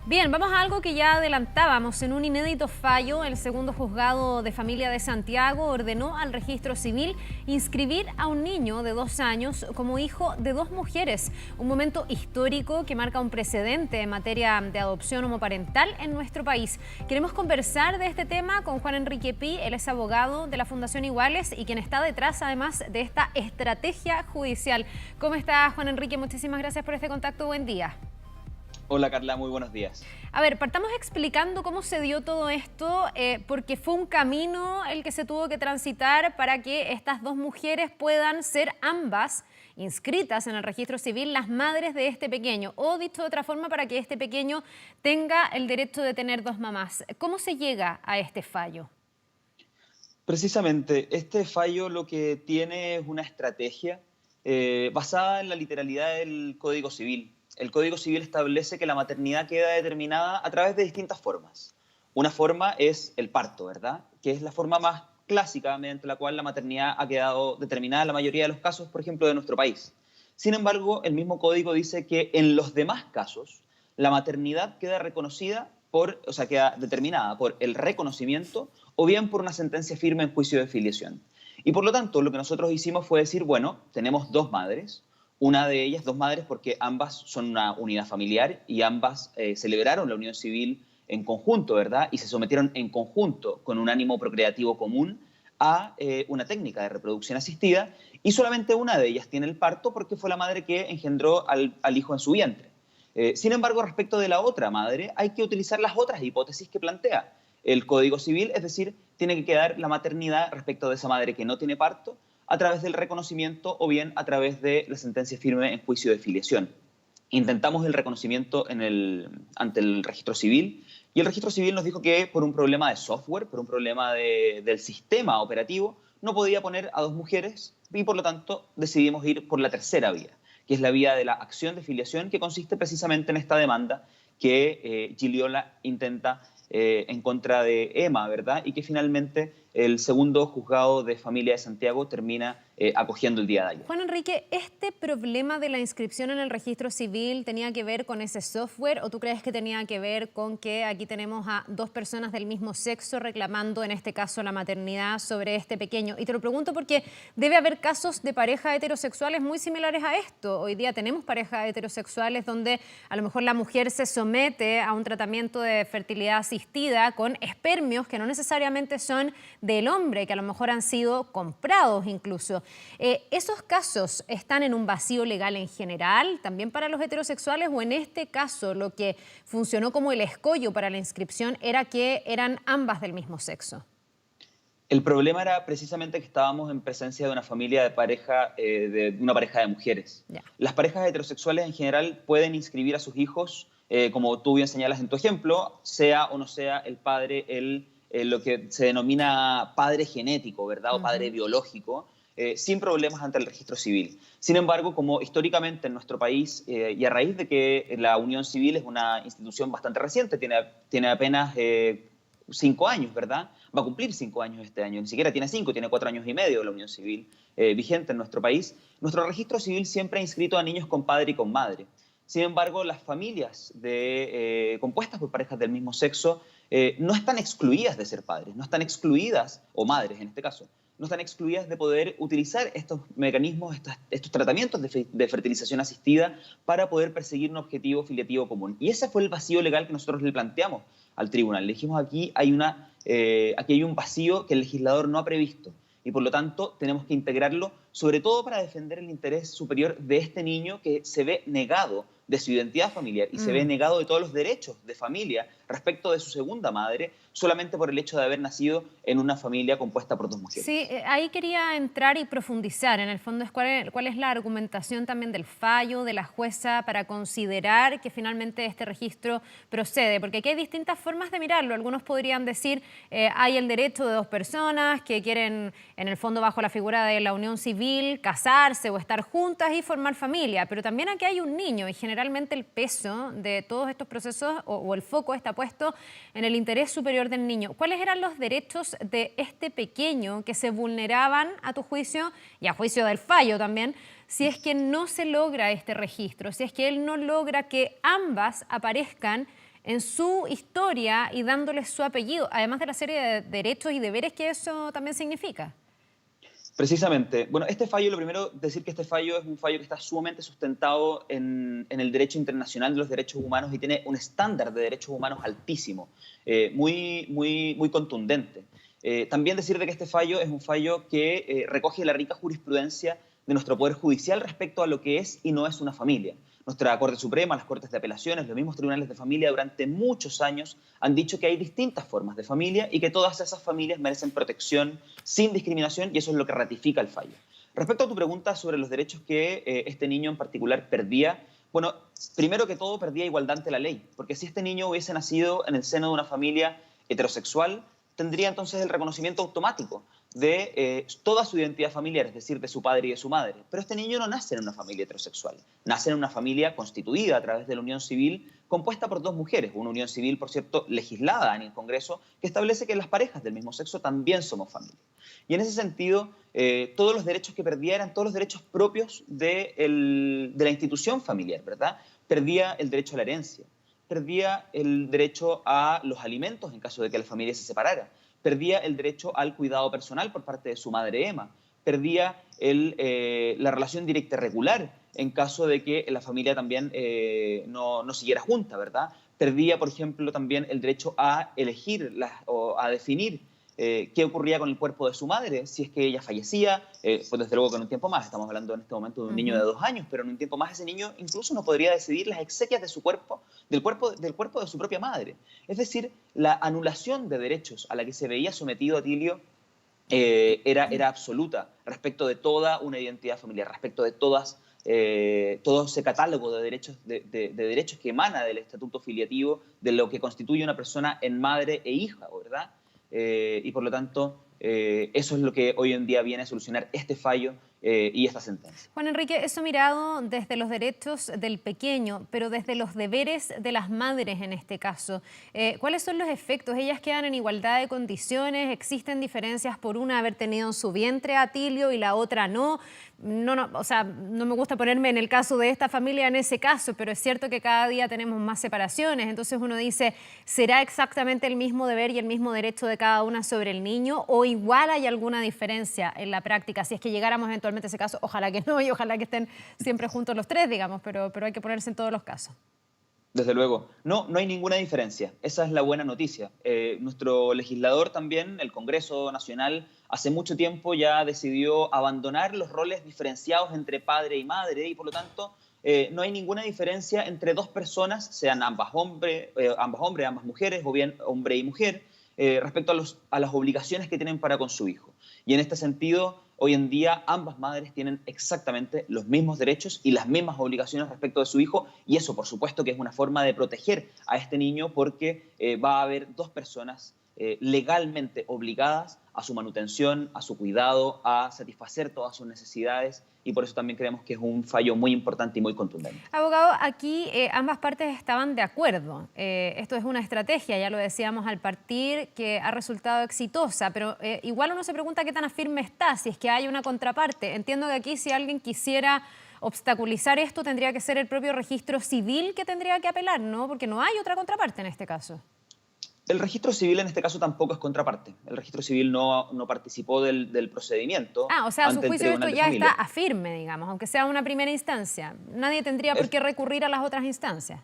Bien, vamos a algo que ya adelantábamos. En un inédito fallo, el segundo juzgado de familia de Santiago ordenó al registro civil inscribir a un niño de 2 años como hijo de 2 mujeres. Un momento histórico que marca un precedente en materia de adopción homoparental en nuestro país. Queremos conversar de este tema con Juan Enrique Pi. Él es abogado de la Fundación Iguales y quien está detrás además de esta estrategia judicial. ¿Cómo está, Juan Enrique? Muchísimas gracias por este contacto. Buen día. Hola Carla, muy buenos días. A ver, partamos explicando cómo se dio todo esto, porque fue un camino el que se tuvo que transitar para que estas 2 mujeres puedan ser ambas inscritas en el registro civil las madres de este pequeño, o dicho de otra forma, para que este pequeño tenga el derecho de tener 2 mamás. ¿Cómo se llega a este fallo? Precisamente, este fallo lo que tiene es una estrategia basada en la literalidad del Código Civil. El Código Civil establece que la maternidad queda determinada a través de distintas formas. Una forma es el parto, ¿verdad? Que es la forma más clásica mediante la cual la maternidad ha quedado determinada en la mayoría de los casos, por ejemplo, de nuestro país. Sin embargo, el mismo código dice que en los demás casos la maternidad queda reconocida queda determinada por el reconocimiento o bien por una sentencia firme en juicio de filiación. Y por lo tanto, lo que nosotros hicimos fue decir, bueno, tenemos 2 madres, una de ellas, 2 madres, porque ambas son una unidad familiar y ambas celebraron la unión civil en conjunto, ¿verdad? Y se sometieron en conjunto, con un ánimo procreativo común, a una técnica de reproducción asistida, y solamente una de ellas tiene el parto porque fue la madre que engendró al hijo en su vientre. Sin embargo, respecto de la otra madre, hay que utilizar las otras hipótesis que plantea el Código Civil, es decir, tiene que quedar la maternidad respecto de esa madre que no tiene parto a través del reconocimiento o bien a través de la sentencia firme en juicio de filiación. Intentamos el reconocimiento ante el registro civil y el registro civil nos dijo que por un problema de software, por un problema del sistema operativo, no podía poner a 2 mujeres y por lo tanto decidimos ir por la tercera vía, que es la vía de la acción de filiación, que consiste precisamente en esta demanda que Gigliola intenta en contra de Emma, ¿verdad? Y que finalmente el segundo juzgado de familia de Santiago termina acogiendo el día de ayer. Juan Enrique, ¿este problema de la inscripción en el registro civil tenía que ver con ese software o tú crees que tenía que ver con que aquí tenemos a 2 personas del mismo sexo reclamando en este caso la maternidad sobre este pequeño? Y te lo pregunto porque debe haber casos de parejas heterosexuales muy similares a esto. Hoy día tenemos parejas heterosexuales donde a lo mejor la mujer se somete a un tratamiento de fertilidad asistida con espermios que no necesariamente son del hombre, que a lo mejor han sido comprados incluso. ¿Esos casos están en un vacío legal en general, también para los heterosexuales, o en este caso lo que funcionó como el escollo para la inscripción era que eran ambas del mismo sexo? El problema era precisamente que estábamos en presencia de una familia de una pareja de mujeres. Ya. Las parejas heterosexuales en general pueden inscribir a sus hijos, como tú bien señalas en tu ejemplo, sea o no sea el padre, lo que se denomina padre genético, ¿verdad? O padre biológico, sin problemas ante el registro civil. Sin embargo, como históricamente en nuestro país, y a raíz de que la unión civil es una institución bastante reciente, tiene apenas 5 años, ¿verdad? Va a cumplir 5 años este año, ni siquiera tiene 5, tiene 4 años y medio la unión civil vigente en nuestro país. Nuestro registro civil siempre ha inscrito a niños con padre y con madre. Sin embargo, las familias compuestas por parejas del mismo sexo no están excluidas de ser padres, no están excluidas, o madres en este caso, no están excluidas de poder utilizar estos mecanismos, estos tratamientos de fertilización asistida para poder perseguir un objetivo filiativo común. Y ese fue el vacío legal que nosotros le planteamos al tribunal. Le dijimos aquí hay un vacío que el legislador no ha previsto y por lo tanto tenemos que integrarlo, sobre todo para defender el interés superior de este niño que se ve negado de su identidad familiar y se ve negado de todos los derechos de familia respecto de su segunda madre, solamente por el hecho de haber nacido en una familia compuesta por 2 mujeres. Sí, ahí quería entrar y profundizar. En el fondo es cuál es la argumentación también del fallo de la jueza para considerar que finalmente este registro procede, porque aquí hay distintas formas de mirarlo. Algunos podrían decir hay el derecho de 2 personas que quieren, en el fondo bajo la figura de la unión civil, casarse o estar juntas y formar familia, pero también aquí hay un niño y generalmente el peso de todos estos procesos o el foco está puesto en el interés superior del niño. ¿Cuáles eran los derechos de este pequeño que se vulneraban a tu juicio y a juicio del fallo también, si es que no se logra este registro, si es que él no logra que ambas aparezcan en su historia y dándoles su apellido, además de la serie de derechos y deberes que eso también significa. Precisamente. Bueno, este fallo, lo primero, decir que este fallo es un fallo que está sumamente sustentado en el derecho internacional de los derechos humanos y tiene un estándar de derechos humanos altísimo, muy contundente. También decir de que este fallo es un fallo que recoge la rica jurisprudencia de nuestro Poder Judicial respecto a lo que es y no es una familia. Nuestra Corte Suprema, las Cortes de Apelaciones, los mismos tribunales de familia durante muchos años han dicho que hay distintas formas de familia y que todas esas familias merecen protección sin discriminación, y eso es lo que ratifica el fallo. Respecto a tu pregunta sobre los derechos que este niño en particular perdía, bueno, primero que todo perdía igualdad ante la ley, porque si este niño hubiese nacido en el seno de una familia heterosexual, tendría entonces el reconocimiento automático de toda su identidad familiar, es decir, de su padre y de su madre. Pero este niño no nace en una familia heterosexual, nace en una familia constituida a través de la unión civil compuesta por dos mujeres, una unión civil, por cierto, legislada en el Congreso, que establece que las parejas del mismo sexo también somos familia. Y en ese sentido, todos los derechos que perdía eran todos los derechos propios de la institución familiar, ¿verdad? Perdía el derecho a la herencia, perdía el derecho a los alimentos en caso de que la familia se separara, perdía el derecho al cuidado personal por parte de su madre Emma, perdía la relación directa y regular en caso de que la familia también no siguiera junta, ¿verdad? Perdía, por ejemplo, también el derecho a elegir o a definir qué ocurría con el cuerpo de su madre, si es que ella fallecía, pues desde luego que en un tiempo más, estamos hablando en este momento de un niño de 2 años, pero en un tiempo más ese niño incluso no podría decidir las exequias de su cuerpo, del cuerpo de su propia madre. Es decir, la anulación de derechos a la que se veía sometido Atilio era absoluta respecto de toda una identidad familiar, respecto de todo ese catálogo de derechos que emana del estatuto filiativo, de lo que constituye una persona en madre e hija, ¿verdad? Y por lo tanto, eso es lo que hoy en día viene a solucionar este fallo y esta sentencia. Juan Enrique, eso mirado desde los derechos del pequeño, pero desde los deberes de las madres en este caso. ¿Cuáles son los efectos? ¿Ellas quedan en igualdad de condiciones? ¿Existen diferencias por una haber tenido en su vientre a Atilio y la otra no? O sea, no me gusta ponerme en el caso de esta familia en ese caso, pero es cierto que cada día tenemos más separaciones. Entonces uno dice, ¿será exactamente el mismo deber y el mismo derecho de cada una sobre el niño? ¿O igual hay alguna diferencia en la práctica? Si es que llegáramos eventualmente ese caso, ojalá que no y ojalá que estén siempre juntos los tres, digamos, pero hay que ponerse en todos los casos. Desde luego. No hay ninguna diferencia. Esa es la buena noticia. Nuestro legislador también, el Congreso Nacional, hace mucho tiempo ya decidió abandonar los roles diferenciados entre padre y madre y por lo tanto no hay ninguna diferencia entre dos personas, sean ambas hombres, ambas mujeres o bien hombre y mujer, respecto a las obligaciones que tienen para con su hijo. Y en este sentido, hoy en día ambas madres tienen exactamente los mismos derechos y las mismas obligaciones respecto de su hijo, y eso por supuesto que es una forma de proteger a este niño porque va a haber dos personas legalmente obligadas a su manutención, a su cuidado, a satisfacer todas sus necesidades, y por eso también creemos que es un fallo muy importante y muy contundente. Abogado, aquí ambas partes estaban de acuerdo. Esto es una estrategia, ya lo decíamos al partir, que ha resultado exitosa, pero igual uno se pregunta qué tan firme está, si es que hay una contraparte. Entiendo que aquí si alguien quisiera obstaculizar esto tendría que ser el propio registro civil que tendría que apelar, ¿no? Porque no hay otra contraparte en este caso. El registro civil en este caso tampoco es contraparte. El registro civil no participó del procedimiento. O sea, a su ante el juicio esto Tribunal de ya Familia. está a firme, digamos, aunque sea una primera instancia. Nadie tendría por qué recurrir a las otras instancias.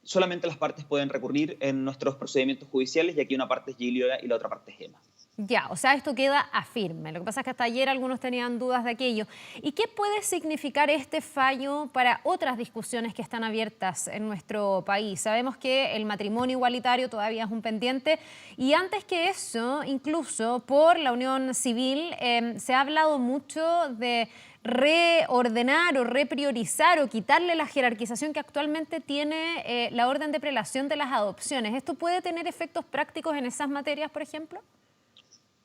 Solamente las partes pueden recurrir en nuestros procedimientos judiciales y aquí una parte es Giglio y la otra parte es Emma. Ya, o sea, esto queda a firme. Lo que pasa es que hasta ayer algunos tenían dudas de aquello. ¿Y qué puede significar este fallo para otras discusiones que están abiertas en nuestro país? Sabemos que el matrimonio igualitario todavía es un pendiente y antes que eso, incluso por la unión civil, se ha hablado mucho de reordenar o repriorizar o quitarle la jerarquización que actualmente tiene la orden de prelación de las adopciones. ¿Esto puede tener efectos prácticos en esas materias, por ejemplo?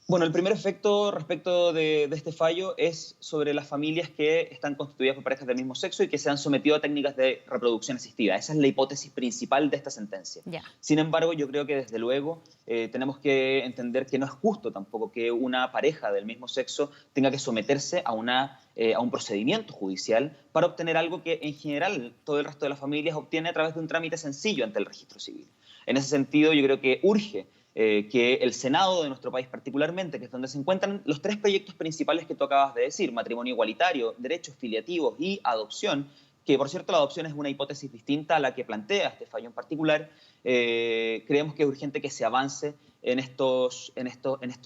Bueno, el primer efecto respecto de este fallo es sobre las familias que están constituidas por parejas del mismo sexo y que se han sometido a técnicas de reproducción asistida. Esa es la hipótesis principal de esta sentencia. Ya. Sin embargo, yo creo que desde luego tenemos que entender que no es justo tampoco que una pareja del mismo sexo tenga que someterse a un procedimiento judicial para obtener algo que en general todo el resto de las familias obtiene a través de un trámite sencillo ante el registro civil. En ese sentido, yo creo que urge que el Senado de nuestro país particularmente, que es donde se encuentran los tres proyectos principales que tú acabas de decir, matrimonio igualitario, derechos filiativos y adopción, que por cierto la adopción es una hipótesis distinta a la que plantea este fallo en particular, creemos que es urgente que se avance en estos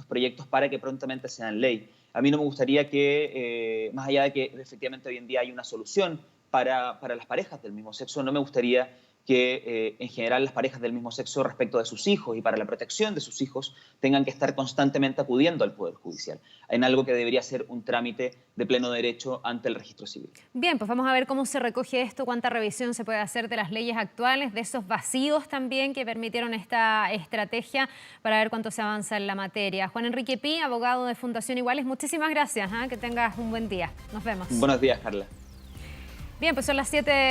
proyectos para que prontamente sean ley. A mí no me gustaría que, más allá de que efectivamente hoy en día hay una solución para las parejas del mismo sexo, no me gustaría que en general las parejas del mismo sexo respecto de sus hijos y para la protección de sus hijos tengan que estar constantemente acudiendo al Poder Judicial, en algo que debería ser un trámite de pleno derecho ante el registro civil. Bien, pues vamos a ver cómo se recoge esto, cuánta revisión se puede hacer de las leyes actuales, de esos vacíos también que permitieron esta estrategia, para ver cuánto se avanza en la materia. Juan Enrique Pi, abogado de Fundación Iguales, muchísimas gracias, que tengas un buen día. Nos vemos. Buenos días, Carla. Bien, pues son las 7.